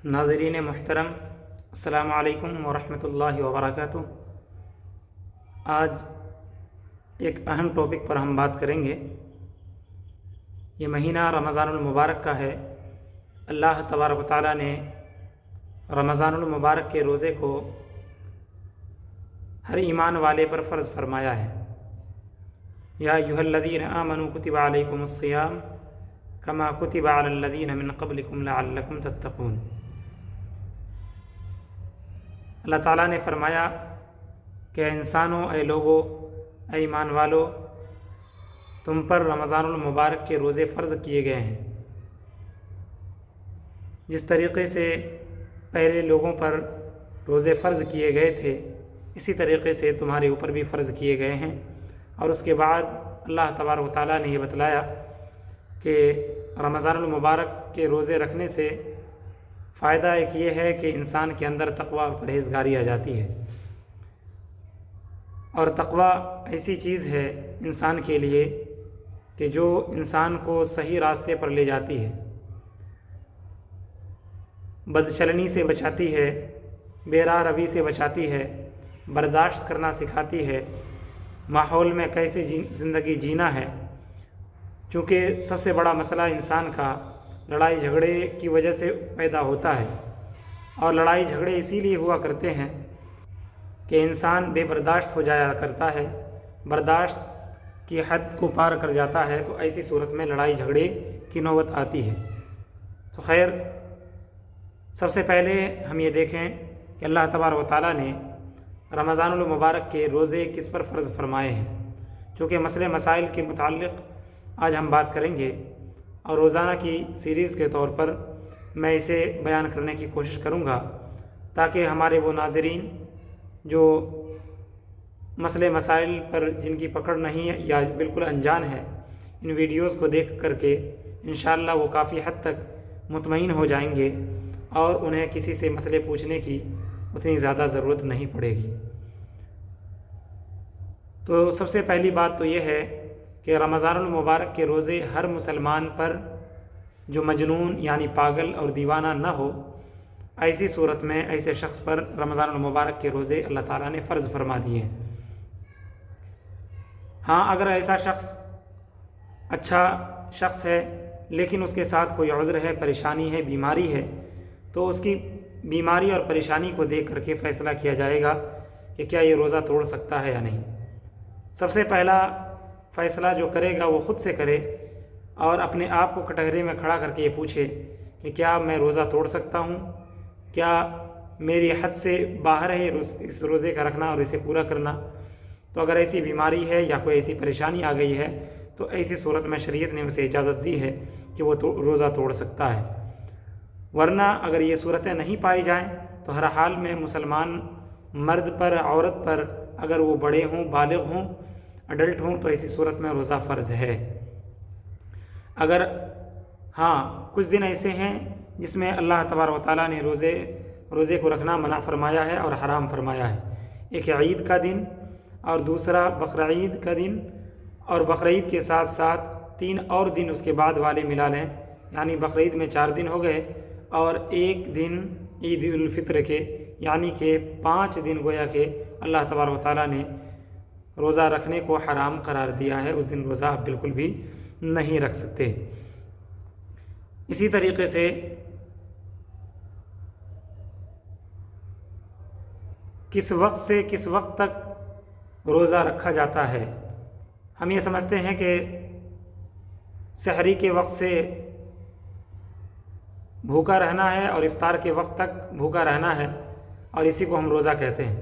ناظرین محترم، السلام علیکم ورحمۃ اللہ وبرکاتہ۔ آج ایک اہم ٹاپک پر ہم بات کریں گے۔ یہ مہینہ رمضان المبارک کا ہے۔ اللہ تبارک و تعالیٰ نے رمضان المبارک کے روزے کو ہر ایمان والے پر فرض فرمایا ہے۔ یا ایھا الذین آمنوا کتب علیکم الصیام کما کتب علی الذین من قبلکم لعلکم تتقون۔ اللہ تعالیٰ نے فرمایا کہ اے انسانوں، اے لوگو، اے ایمان والو، تم پر رمضان المبارک کے روزے فرض کیے گئے ہیں۔ جس طریقے سے پہلے لوگوں پر روزے فرض کیے گئے تھے، اسی طریقے سے تمہارے اوپر بھی فرض کیے گئے ہیں۔ اور اس کے بعد اللہ تبارک و تعالیٰ نے یہ بتلایا کہ رمضان المبارک کے روزے رکھنے سے فائدہ ایک یہ ہے کہ انسان کے اندر تقوی اور پرہیزگاری آ جاتی ہے۔ اور تقوی ایسی چیز ہے انسان کے لیے کہ جو انسان کو صحیح راستے پر لے جاتی ہے، بدچلنی سے بچاتی ہے، بے راہ روی سے بچاتی ہے، برداشت کرنا سکھاتی ہے، ماحول میں کیسے زندگی جینا ہے۔ چونکہ سب سے بڑا مسئلہ انسان کا لڑائی جھگڑے کی وجہ سے پیدا ہوتا ہے، اور لڑائی جھگڑے اسی لیے ہوا کرتے ہیں کہ انسان بے برداشت ہو جایا کرتا ہے، برداشت کی حد کو پار کر جاتا ہے، تو ایسی صورت میں لڑائی جھگڑے کی نوبت آتی ہے۔ تو خیر، سب سے پہلے ہم یہ دیکھیں کہ اللہ تبارک و تعالیٰ نے رمضان المبارک کے روزے کس پر فرض فرمائے ہیں۔ چونکہ مسئلے مسائل کے متعلق آج ہم بات کریں گے، اور روزانہ کی سیریز کے طور پر میں اسے بیان کرنے کی کوشش کروں گا، تاکہ ہمارے وہ ناظرین جو مسئلے مسائل پر جن کی پکڑ نہیں ہے یا بالکل انجان ہے، ان ویڈیوز کو دیکھ کر کے انشاءاللہ وہ کافی حد تک مطمئن ہو جائیں گے، اور انہیں کسی سے مسئلے پوچھنے کی اتنی زیادہ ضرورت نہیں پڑے گی۔ تو سب سے پہلی بات تو یہ ہے کہ رمضان المبارک کے روزے ہر مسلمان پر جو مجنون یعنی پاگل اور دیوانہ نہ ہو، ایسی صورت میں ایسے شخص پر رمضان المبارک کے روزے اللہ تعالیٰ نے فرض فرما دیے ہیں۔ ہاں، اگر ایسا شخص اچھا شخص ہے لیکن اس کے ساتھ کوئی عذر ہے، پریشانی ہے، بیماری ہے، تو اس کی بیماری اور پریشانی کو دیکھ کر کے فیصلہ کیا جائے گا کہ کیا یہ روزہ توڑ سکتا ہے یا نہیں۔ سب سے پہلا فیصلہ جو کرے گا وہ خود سے کرے، اور اپنے آپ کو کٹہرے میں کھڑا کر کے یہ پوچھے کہ کیا میں روزہ توڑ سکتا ہوں، کیا میری حد سے باہر ہے اس روزے کا رکھنا اور اسے پورا کرنا۔ تو اگر ایسی بیماری ہے یا کوئی ایسی پریشانی آ گئی ہے تو ایسی صورت میں شریعت نے اسے اجازت دی ہے کہ وہ روزہ توڑ سکتا ہے۔ ورنہ اگر یہ صورتیں نہیں پائی جائیں تو ہر حال میں مسلمان مرد پر، عورت پر، اگر وہ بڑے ہوں، بالغ ہوں، اڈلٹ ہوں، تو ایسی صورت میں روزہ فرض ہے۔ اگر ہاں کچھ دن ایسے ہیں جس میں اللہ تبارک و تعالیٰ نے روزے کو رکھنا منع فرمایا ہے اور حرام فرمایا ہے۔ ایک عید کا دن، اور دوسرا بقرعید کا دن، اور بقرعید کے ساتھ ساتھ 3 اور دن اس کے بعد والے ملا لیں، یعنی بقرعید میں 4 دن ہو گئے، اور ایک دن عید الفطر کے، یعنی کہ 5 دن گویا کہ اللہ تبارک و تعالیٰ نے روزہ رکھنے کو حرام قرار دیا ہے۔ اس دن روزہ آپ بالکل بھی نہیں رکھ سکتے۔ اسی طریقے سے کس وقت سے کس وقت تک روزہ رکھا جاتا ہے۔ ہم یہ سمجھتے ہیں کہ سحری کے وقت سے بھوکا رہنا ہے اور افطار کے وقت تک بھوکا رہنا ہے، اور اسی کو ہم روزہ کہتے ہیں۔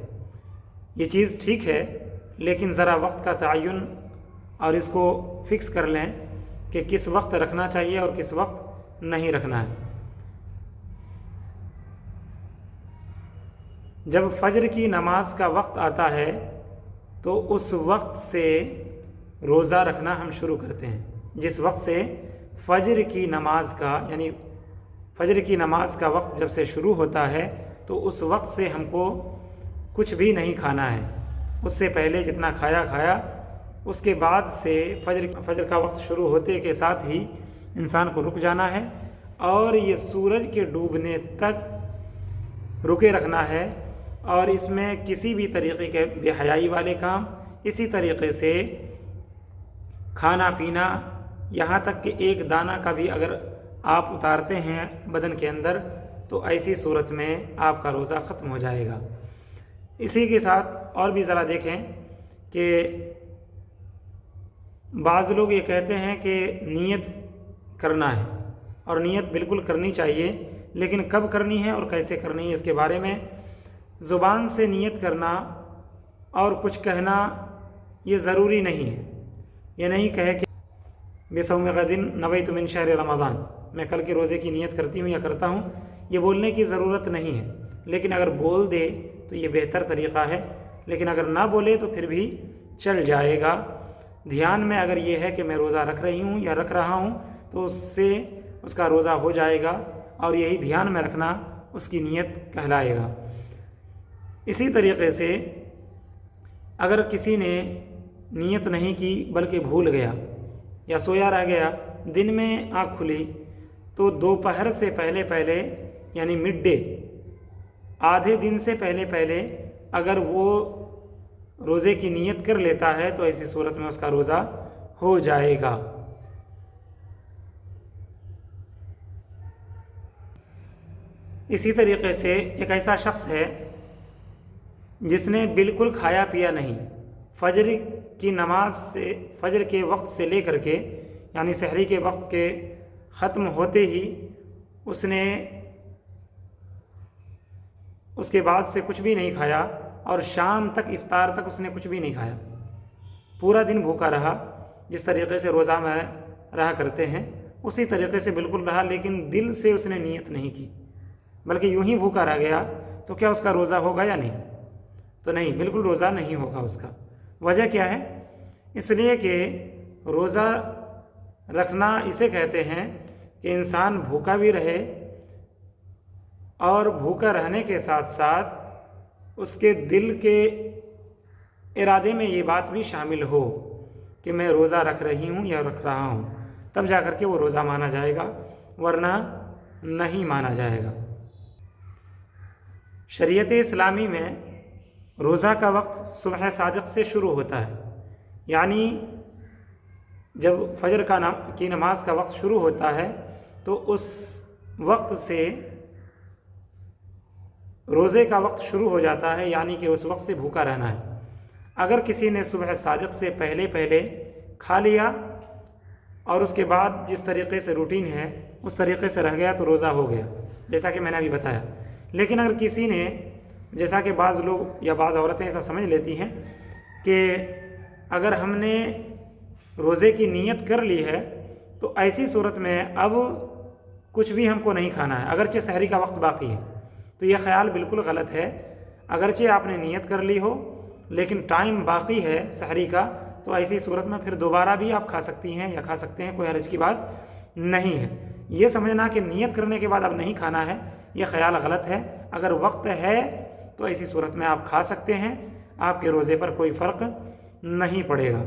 یہ چیز ٹھیک ہے، لیکن ذرا وقت کا تعین اور اس کو فکس کر لیں کہ کس وقت رکھنا چاہیے اور کس وقت نہیں رکھنا ہے۔ جب فجر کی نماز کا وقت آتا ہے تو اس وقت سے روزہ رکھنا ہم شروع کرتے ہیں۔ جس وقت سے فجر کی نماز کا، یعنی فجر کی نماز کا وقت جب سے شروع ہوتا ہے تو اس وقت سے ہم کو کچھ بھی نہیں کھانا ہے۔ اس سے پہلے جتنا کھایا، اس کے بعد سے فجر کا وقت شروع ہوتے کے ساتھ ہی انسان کو رک جانا ہے، اور یہ سورج کے ڈوبنے تک رکے رکھنا ہے، اور اس میں کسی بھی طریقے کے بے حیائی والے کام، اسی طریقے سے کھانا پینا، یہاں تک کہ ایک دانہ کا بھی اگر آپ اتارتے ہیں بدن کے اندر تو ایسی صورت میں آپ کا روزہ ختم ہو جائے گا۔ اسی کے ساتھ اور بھی ذرا دیکھیں کہ بعض لوگ یہ کہتے ہیں کہ نیت کرنا ہے، اور نیت بالکل کرنی چاہیے، لیکن کب کرنی ہے اور کیسے کرنی ہے اس کے بارے میں زبان سے نیت کرنا اور کچھ کہنا یہ ضروری نہیں ہے۔ یہ نہیں کہے کہ بصوم غد نویت من شہر رمضان، میں کل کے روزے کی نیت کرتی ہوں یا کرتا ہوں، یہ بولنے کی ضرورت نہیں ہے، لیکن اگر بول دے تو یہ بہتر طریقہ ہے، لیکن اگر نہ بولے تو پھر بھی چل جائے گا۔ دھیان میں اگر یہ ہے کہ میں روزہ رکھ رہی ہوں یا رکھ رہا ہوں تو اس سے اس کا روزہ ہو جائے گا، اور یہی دھیان میں رکھنا اس کی نیت کہلائے گا۔ اسی طریقے سے اگر کسی نے نیت نہیں کی بلکہ بھول گیا یا سویا رہ گیا، دن میں آنکھ کھلی تو دوپہر سے پہلے یعنی مڈ ڈے، آدھے دن سے پہلے اگر وہ روزے کی نیت کر لیتا ہے تو ایسی صورت میں اس کا روزہ ہو جائے گا۔ اسی طریقے سے ایک ایسا شخص ہے جس نے بالکل کھایا پیا نہیں، فجر کی نماز سے، فجر کے وقت سے لے کر کے یعنی سحری کے وقت کے ختم ہوتے ہی اس نے اس کے بعد سے کچھ بھی نہیں کھایا، اور شام تک افطار تک اس نے کچھ بھی نہیں کھایا، پورا دن بھوکا رہا، جس طریقے سے روزہ میں رہا کرتے ہیں اسی طریقے سے بالکل رہا، لیکن دل سے اس نے نیت نہیں کی بلکہ یوں ہی بھوکا رہ گیا، تو کیا اس کا روزہ ہوگا یا نہیں؟ تو نہیں، بالکل روزہ نہیں ہوگا اس کا۔ وجہ کیا ہے؟ اس لیے کہ روزہ رکھنا اسے کہتے ہیں کہ انسان بھوکا بھی رہے اور بھوکا رہنے کے ساتھ ساتھ اس کے دل کے ارادے میں یہ بات بھی شامل ہو کہ میں روزہ رکھ رہی ہوں یا رکھ رہا ہوں، تب جا کر کے وہ روزہ مانا جائے گا، ورنہ نہیں مانا جائے گا۔ شریعت اسلامی میں روزہ کا وقت صبح صادق سے شروع ہوتا ہے، یعنی جب فجر کی نماز کا وقت شروع ہوتا ہے تو اس وقت سے روزے کا وقت شروع ہو جاتا ہے، یعنی کہ اس وقت سے بھوکا رہنا ہے۔ اگر کسی نے صبح صادق سے پہلے کھا لیا اور اس کے بعد جس طریقے سے روٹین ہے اس طریقے سے رہ گیا تو روزہ ہو گیا، جیسا کہ میں نے ابھی بتایا۔ لیکن اگر کسی نے، جیسا کہ بعض لوگ یا بعض عورتیں ایسا سمجھ لیتی ہیں کہ اگر ہم نے روزے کی نیت کر لی ہے تو ایسی صورت میں اب کچھ بھی ہم کو نہیں کھانا ہے اگرچہ سحری کا وقت باقی ہے، تو یہ خیال بالکل غلط ہے۔ اگرچہ آپ نے نیت کر لی ہو لیکن ٹائم باقی ہے سحری کا، تو ایسی صورت میں پھر دوبارہ بھی آپ کھا سکتی ہیں یا کھا سکتے ہیں، کوئی حرج کی بات نہیں ہے۔ یہ سمجھنا کہ نیت کرنے کے بعد اب نہیں کھانا ہے، یہ خیال غلط ہے۔ اگر وقت ہے تو ایسی صورت میں آپ کھا سکتے ہیں، آپ کے روزے پر کوئی فرق نہیں پڑے گا۔